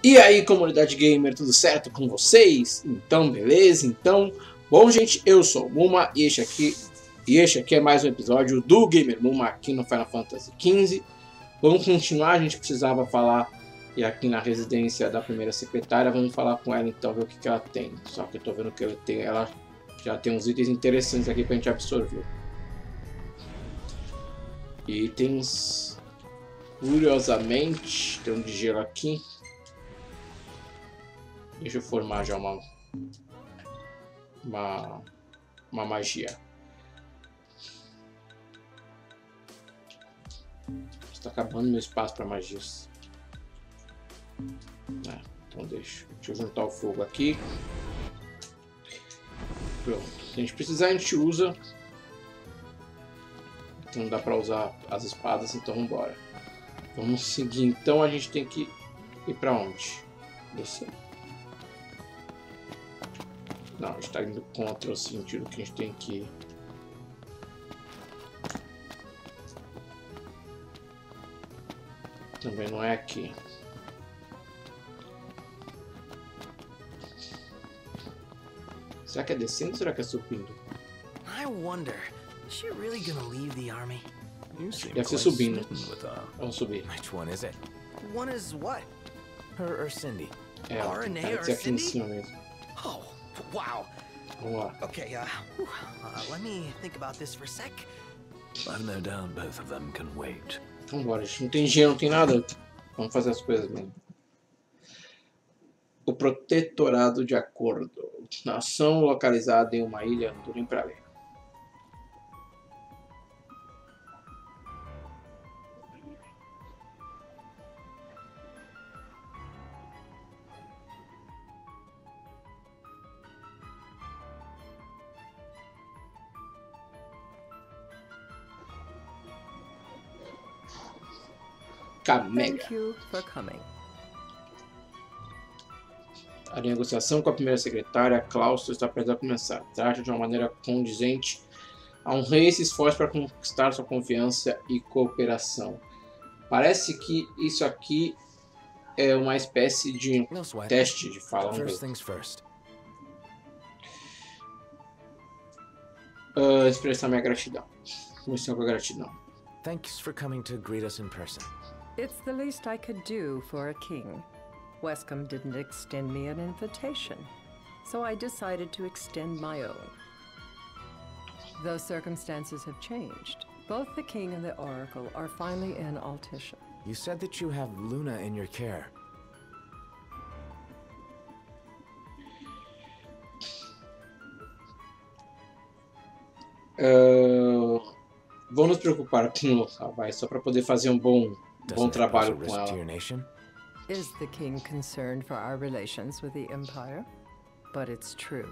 E aí, comunidade gamer, tudo certo com vocês? Então, beleza? Então, bom, gente, eu sou o Muma e este aqui é mais um episódio do Gamer Muma aqui no Final Fantasy XV. Vamos continuar, a gente precisava falar e aqui na residência da primeira secretária, vamos falar com ela então, ver o que ela tem. Só que eu tô vendo que ela já tem uns itens interessantes aqui pra gente absorver. Itens, curiosamente, tem um de gelo aqui. Deixa eu formar já uma magia. Está acabando meu espaço para magias. Então deixa eu juntar o fogo aqui. Pronto. Se a gente precisar, a gente usa. Não dá para usar as espadas, então vamos embora. Vamos seguir. Então a gente tem que ir para onde? Descer. Não, a gente está indo contra o sentido que a gente tem que ir. Também não é aqui. Será que é descendo ou será que é subindo? I wonder, is she really gonna leave the army? Deve ser subindo. Vamos subir. Which one is it? One is what? Her or Cindy? É, RNA tem or que ser aqui em Cindy? cima mesmo. Oh, wow. Vamos lá. Okay, let me think about this for a sec. I've no doubt both of them can wait. Vamos embora, gente. Não tem gelo, não tem nada. Vamos fazer as coisas mesmo. O Protetorado de Acordo. Nação localizada em uma ilha no Turim para ler. Camélia. Thank you for coming. A negociação com a primeira secretária, Claustro, está prestes a começar. Trata de uma maneira condizente a um rei se esforça para conquistar sua confiança e cooperação. Parece que isso aqui é uma espécie de No sweat. teste de fala. Vamos First ver. things first. Expressar minha gratidão. Comecei com a gratidão. Thanks for coming to greet us in person. It's the least I could do for a king. Wescom didn't extend me an invitation, so I decided to extend my own. Those circumstances have changed. Both the king and the oracle are finally in Altissia. You said that you have Luna in your care. Vou nos preocupar com o local, vai, só para poder fazer um bom Doesn't it pose a trabalho com risk to ela. your nation? Is the king concerned for our relations with the Empire? But it's true.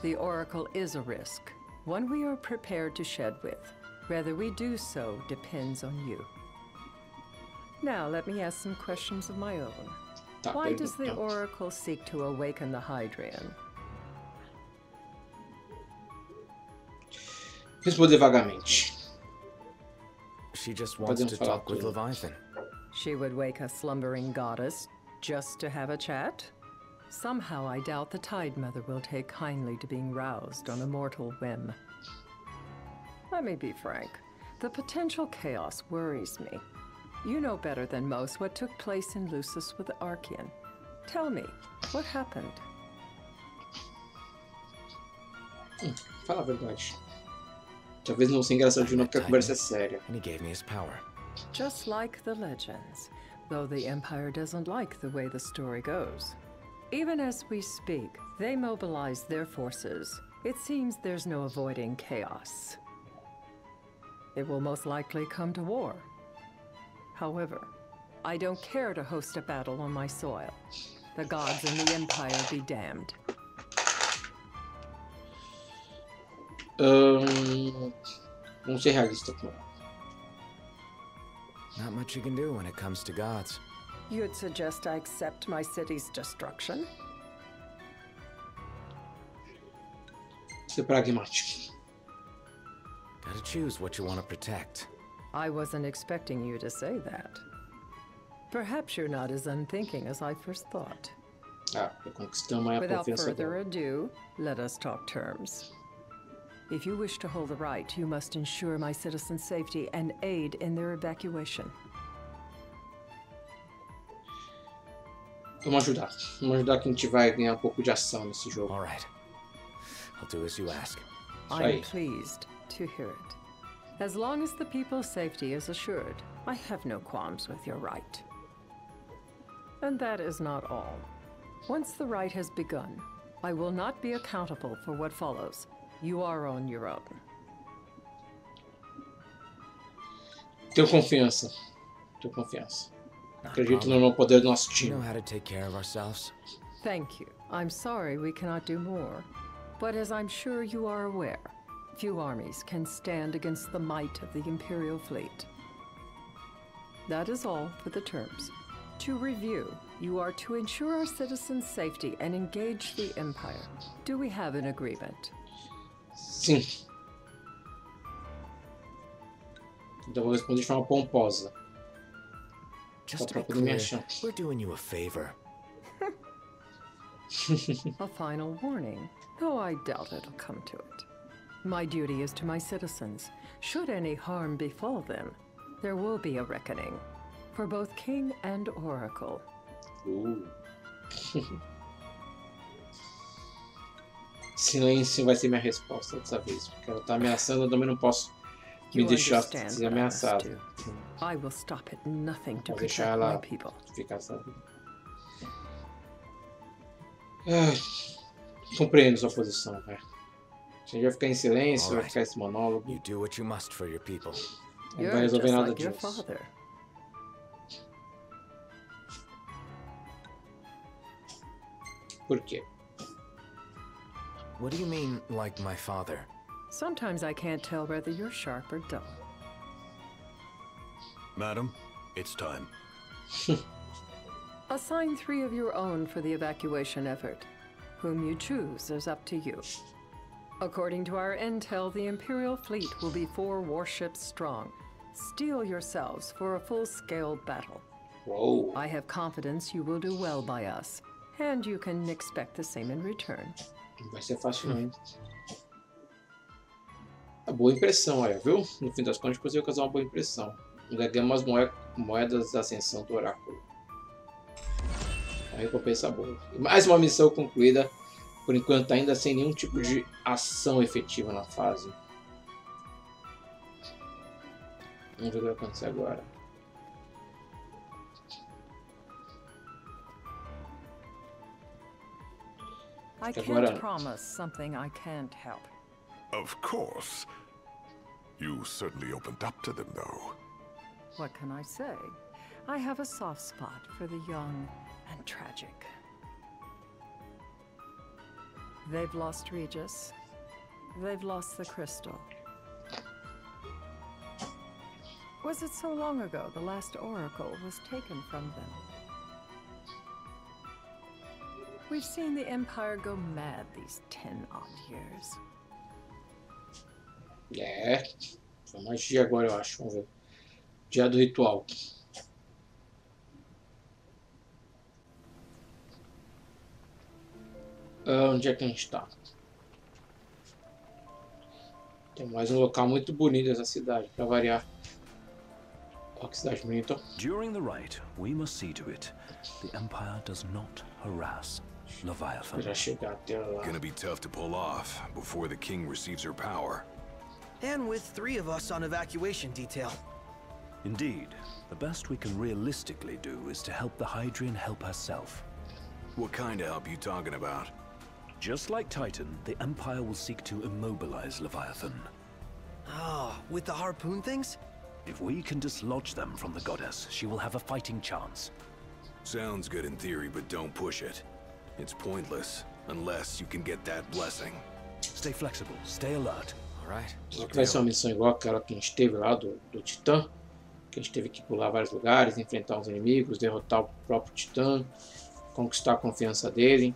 The oracle is a risk, one we are prepared to shed with. Whether we do so depends on you. Now, let me ask some questions of my own. Tá, Why does the pergunta. oracle seek to awaken the Hydrian? Responder vagamente. She just wants Podemos to falar talk with tudo. Leviathan. She would wake a slumbering goddess just to have a chat? Somehow I doubt the Tide Mother will take kindly to being roused on a mortal whim. Let me be frank. The potential chaos worries me. You know better than most what took place in Lucis with the Archean. Tell me, what happened? Fala a verdade. Talvez não seja engraçado de novo porque a conversa é séria. And he gave me his power. Just like the legends, though the Empire doesn't like the way the story goes. Even as we speak, they mobilize their forces. It seems there's no avoiding chaos. It will most likely come to war. However, I don't care to host a battle on my soil. The gods and the Empire be damned. Vamos ser realistas com ela. Not much you can do when it comes to gods. You'd suggest I accept my city's destruction? Ser pragmático. Gotta choose what you want to protect. I wasn't expecting you to say that. Perhaps you're not as unthinking as I first thought. Ah, conquistamos a Without confiança further dela. ado, let us talk terms. If you wish to hold the right, you must ensure my citizens' safety and aid in their evacuation. Vamos ajudar. Vamos ajudar que a gente vai ganhar pouco de ação nesse jogo. All right. I'll do as you ask. I'm Right. pleased to hear it. As long as the people's safety is assured, I have no qualms with your right. And that is not all. Once the rite has begun, I will not be accountable for what follows. You are on your own. Tenho confiança. Tenho confiança. Not a Acredito problem. no poder do nosso We time. know how to take care of ourselves. Thank you. I'm sorry we cannot do more. But as I'm sure you are aware, few armies can stand against the might of the Imperial fleet. That is all for the terms. To review, you are to ensure our citizens' safety and engage the Empire. Do we have an agreement? Sim. Então eu vou responder de forma pomposa. Just to pra be poder me clear, achar. we're doing you a favor. A final warning, though I doubt it'll come to it. My duty is to my citizens. Should any harm befall them, there will be a reckoning. For both King and Oracle. Silêncio vai ser minha resposta dessa vez. Porque ela tá ameaçando, eu também não posso me You deixar understand ser what I must ameaçado. do. I will stop at nothing to Vou deixar protect my ela people. ficar, sabe? Compreendo sua posição, cara. A gente vai ficar em silêncio, vai Alright. ficar esse monólogo. You do what you must for your people. Não vai You're resolver just nada like your disso. father. Por quê? What do you mean, like my father? Sometimes I can't tell whether you're sharp or dull. Madam, it's time. Assign 3 of your own for the evacuation effort. Whom you choose is up to you. According to our intel, the Imperial fleet will be 4 warships strong. Steel yourselves for a full-scale battle. Uou! I have confidence you will do well by us, and you can expect the same in return. Não vai ser fácil não, hein? A boa impressão, olha, viu? No fim das contas, conseguiu causar uma boa impressão. Ainda ganhamos as moedas da ascensão do oráculo. Uma recompensa boa. E mais uma missão concluída, por enquanto ainda sem nenhum tipo de ação efetiva na fase. Vamos ver o que vai acontecer agora. I Agora- can't promise something I can't help. Of course. You certainly opened up to them, though. What can I say? I have a soft spot for the young and tragic. They've lost Regis. They've lost the crystal. Was it so long ago the last oracle was taken from them? We've seen the Empire go mad these 10-odd years. É. Foi magia agora, eu acho. Vamos ver. Dia do ritual. Onde é que a gente tá? Tem mais um local muito bonito essa cidade, pra variar. Olha que cidade bonita. During the rite, we must see to it the Empire does not harass Leviathan. Já chegar até lá. Gonna be tough to pull off before the king receives her power. And with 3 of us on evacuation detail. Indeed, the best we can realistically do is to help the Hydrian help herself. What kind of help you talking about? Just like Titan, the Empire will seek to immobilize Leviathan. Ah, with the harpoon things? If we can dislodge them from the goddess, she will have a fighting chance. Sounds good in theory, but don't push it. It's pointless, unless you can get that blessing. Stay flexible, stay alert. All right. Será que vai ser uma missão igual aquela que a gente teve lá do Titã? Que a gente teve que pular vários lugares, enfrentar os inimigos, derrotar o próprio Titã, conquistar a confiança dele.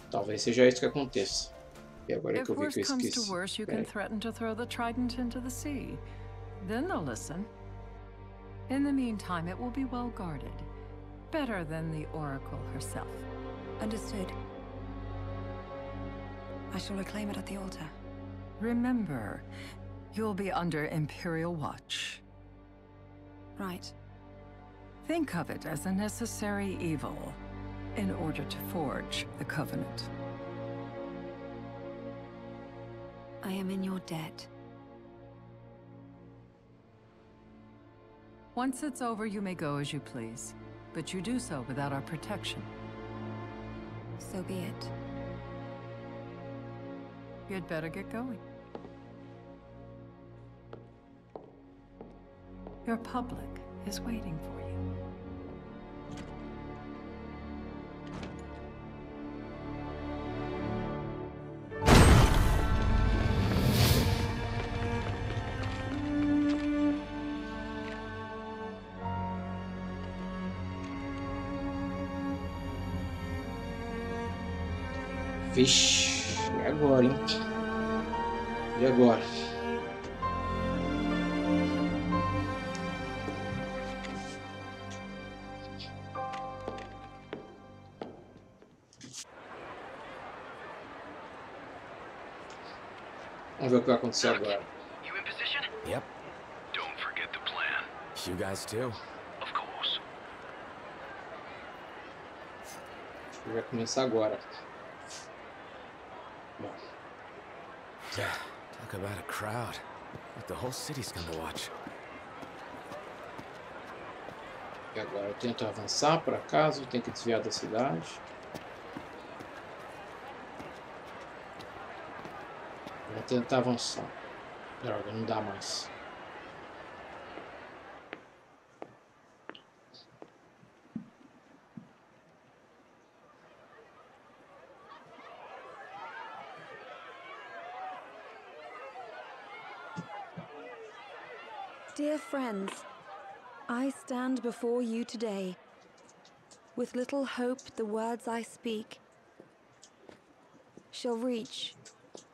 Talvez seja isso que aconteça. E agora é que If eu vi que eu worse comes to esqueci. worse, you can Peraí. threaten to throw the trident into the sea. Then they'll listen. In the meantime, it will be well guarded. Better than the Oracle herself. Understood. I shall reclaim it at the altar. Remember, you'll be under Imperial watch. Right. Think of it as a necessary evil in order to forge the Covenant. I am in your debt. Once it's over, you may go as you please, but you do so without our protection. So be it. You'd better get going. Your public is waiting for you. Vixe, e agora, hein? E agora? Vamos ver o que vai acontecer agora. You in position? Yep. Don't forget the plan. You guys too? Of course. Acho que vai começar agora. Bom, Yeah. Talk about a crowd. Like the whole city's come to watch. e agora eu tento avançar por acaso, tenho que desviar da cidade. Vou tentar avançar. Droga, não dá mais. Dear friends, I stand before you today, with little hope the words I speak shall reach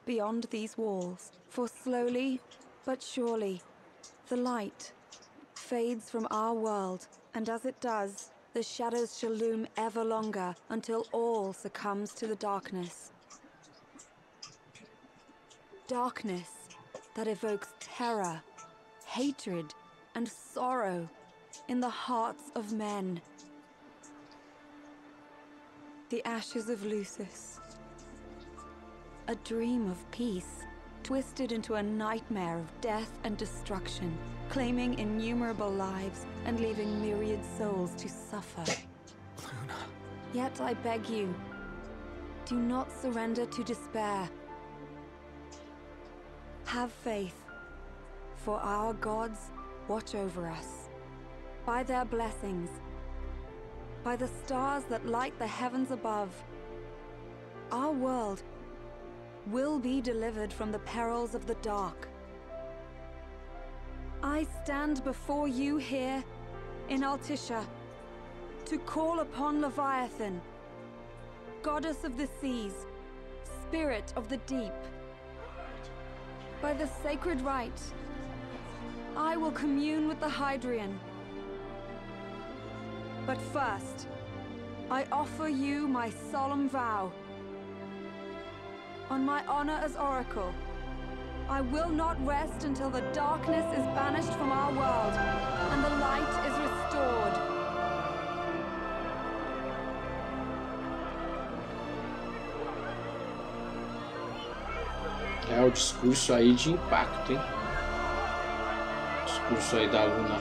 beyond these walls. For slowly but surely, the light fades from our world, and as it does, the shadows shall loom ever longer until all succumbs to the darkness. Darkness that evokes terror, hatred, and sorrow in the hearts of men. The ashes of Lucis. A dream of peace, twisted into a nightmare of death and destruction, claiming innumerable lives and leaving myriad souls to suffer. Luna. Yet I beg you, do not surrender to despair. Have faith, for our gods watch over us. By their blessings, by the stars that light the heavens above, our world will be delivered from the perils of the dark. I stand before you here in Altissia to call upon Leviathan, goddess of the seas, spirit of the deep. By the sacred rite, I will commune with the Hydrian. But first, I offer you my solemn vow. On my honor as Oracle, I will not rest until the darkness is banished from our world and the light is restored. É o discurso aí de impacto, hein? O discurso aí da Luna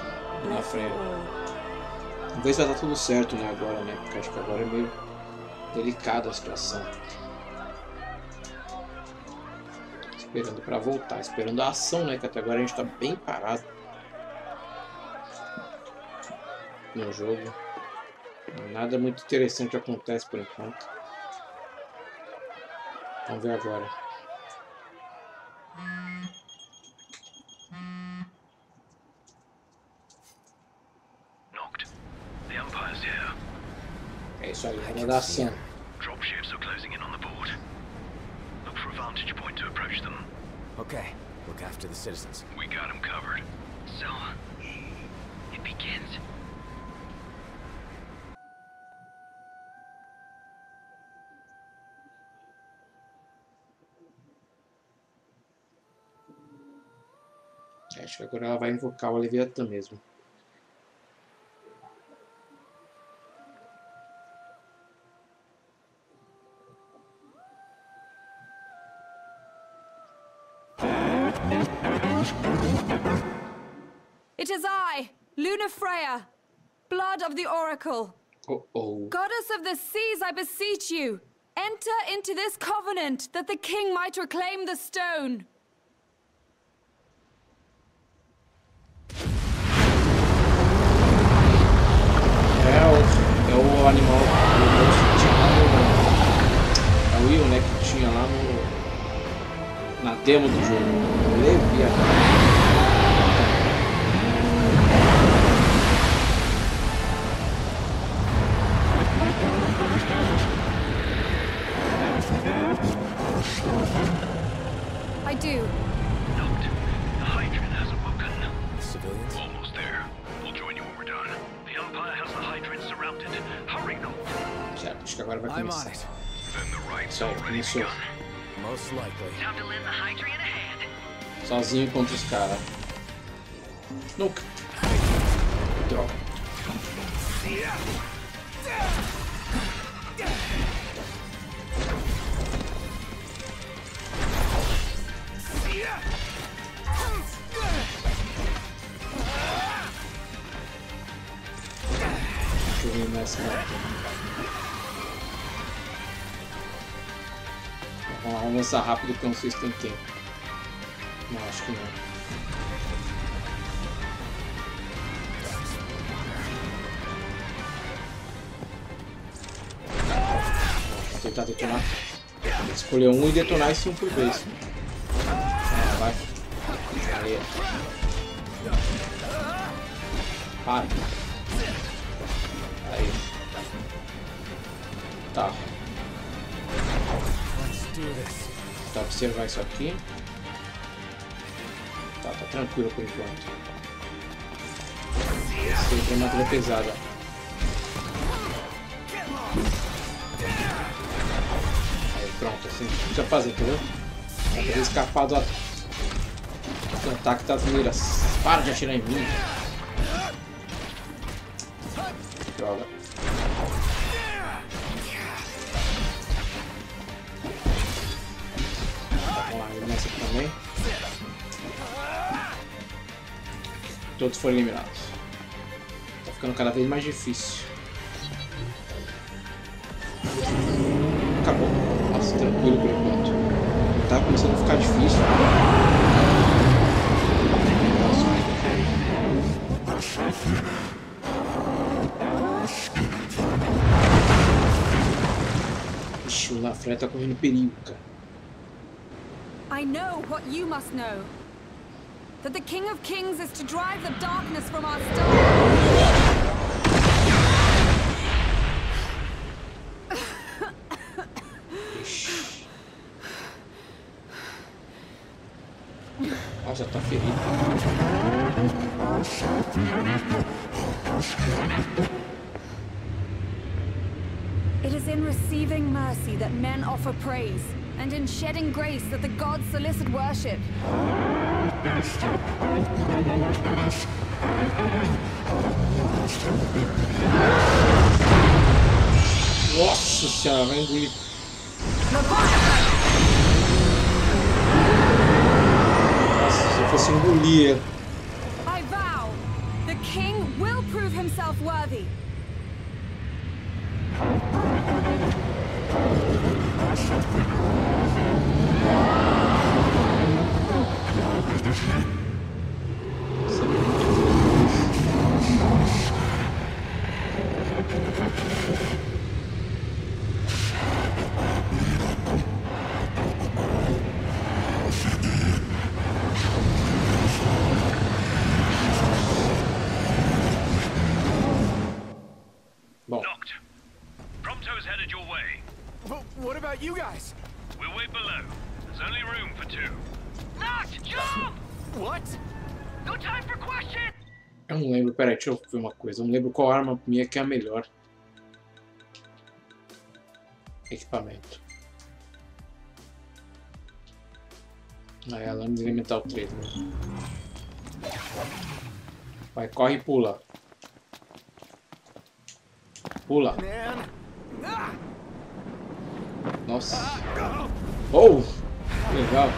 na frente. Vamos ver se vai dar tudo certo, né, agora, né? Porque acho que agora é meio delicada a situação. Esperando pra voltar, esperando a ação, né? Que até agora a gente tá bem parado no jogo. Nada muito interessante acontece por enquanto. Vamos ver agora. Knocked. The Empire's here. É isso aí, vamos dar ação. Dropships are closing in on the board. Look for a vantage point to approach them. Okay. Look after the citizens. We got them covered. So, it it begins. Acho que agora ela vai invocar o Leviatã mesmo. It is I, Luna Freya, blood of the Oracle. Oh. Goddess of the seas, I beseech you, enter into this covenant that the king might reclaim the stone. É o animal, o monstro que tinha lá no... É o Will, né, que tinha lá no... na demo do jogo. Leviatã. I do. Note, the Hydran has awoken. Civilians? Almost there. We'll join you when we're done. The Empire has the Hydran surrounded. Hurry, Note. Certo, acho que agora vai I'm on começar. it. Then the right's Isso aí, already começou. begun. Most likely. Time to lend the Hydran a hand. Sozinho contra os caras. Nunca. Droga. Deixa eu ver mais carta. Vamos avançar rápido porque eu não sei se tem tempo. Não, acho que não. Vou tentar detonar. Escolher um e detonar esse um por vez. Ah, vai. Aí. Para. Aí. Tá. Let's do this. Tá, observar isso aqui. Tá tranquilo por enquanto. Esse aqui é uma trilha pesada. Aí pronto, assim precisa fazer, entendeu? Pra poder escapar do ataque das miras. Para de atirar em mim. Droga. Vamos lá, ele nessa aqui também. Todos foram eliminados. Tá ficando cada vez mais difícil. Acabou. Nossa, tranquilo por enquanto. Tá começando a ficar difícil. Ixi, o Lafrey tá correndo perigo, cara. I know what you must know. That the King of Kings is to drive the darkness from our star. Ixi. Nossa, tá ferido. It is in receiving mercy that men offer praise, and in shedding grace that the gods solicit worship. Nossa senhora, vai engolir. Nossa, se eu fosse engolir. I vow, the king will prove himself worthy. Bom, Knocked. Prompto's headed your way. But what about you guys? We'll wait below. There's only room for two. Knocked! Jump! What? No time for questions! Eu não lembro, peraí, deixa eu ver uma coisa. Eu não lembro qual arma minha que é a melhor. Equipamento. Aí a lâmina elemental 3, né? Vai, corre e pula. Pula. Nossa. Oh! Legal.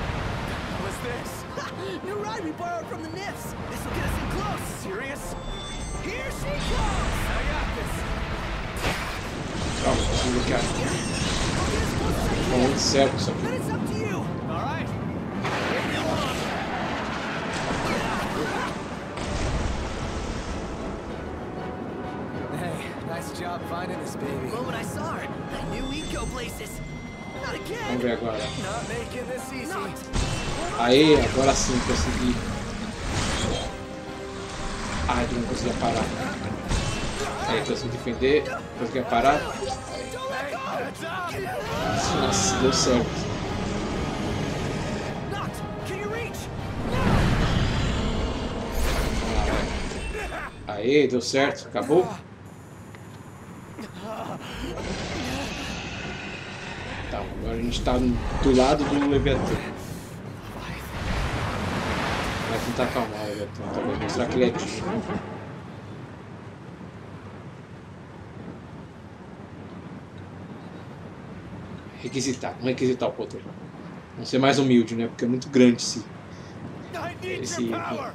What's this? New ride we borrowed from the Nifs. This will get us in close. Serious? Here she comes. I got this. Calma, consigo aqui. I'll get as close as I Tá muito certo isso aqui. can. Then it's up to you. All right. Here you are. Hey, nice job finding this baby. Well, when I saw her, I knew we'd go places. Not again. Vamos ver agora. Not making this easy. Aê, agora sim consegui. Ai, não conseguia parar. Aí, consegui defender. Conseguia parar. Nossa, deu certo. Can you reach? Aê, deu certo. Acabou. Tá, agora a gente tá do lado do Leviatã. Vai tentar acalmar o Leviatã, talvez mostrar que ele é digno. Requisitar, vamos requisitar o poder. Vamos ser mais humilde, né? Porque é muito grande esse item.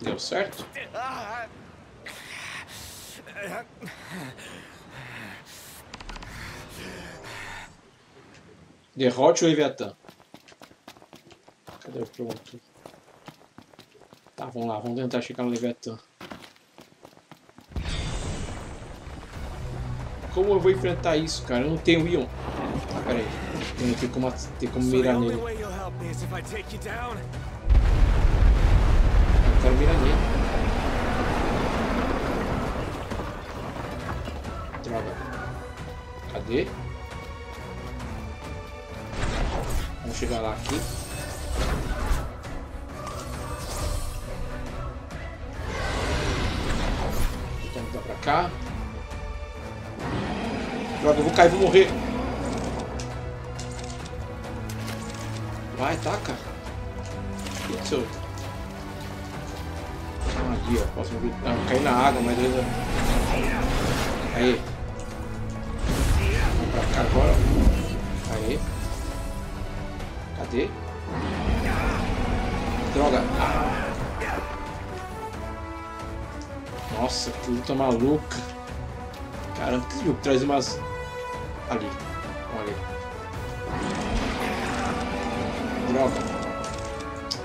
Deu certo? Derrote o Leviatã. Cadê o pronto? Tá, vamos lá, vamos tentar chegar no Leviatã. Como eu vou enfrentar isso, cara? Eu não tenho Ion. Ah, pera aí. Tem como mirar nele. Eu quero mirar nele. Droga. Cadê? Vamos chegar lá aqui. Vamos dar pra cá. Droga, eu vou cair e vou morrer. Vai, taca. O que aconteceu? Ah, ali, ó. Posso morrer. Ah, eu caí na água, mas eu... Aí. Vamos pra cá agora. Aí. Cadê? Droga. Ah. Nossa, que luta maluca. Caramba, que jogo traz umas... Ali. Olha. Droga.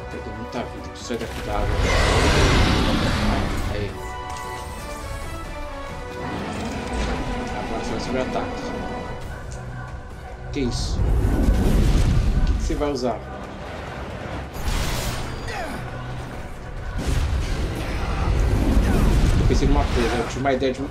Perdeu muita vida. Preciso sair daqui da água. Aí. Agora você vai sobre ataque. Que isso? O que você vai usar? Eu pensei numa coisa. Eu tive uma ideia de...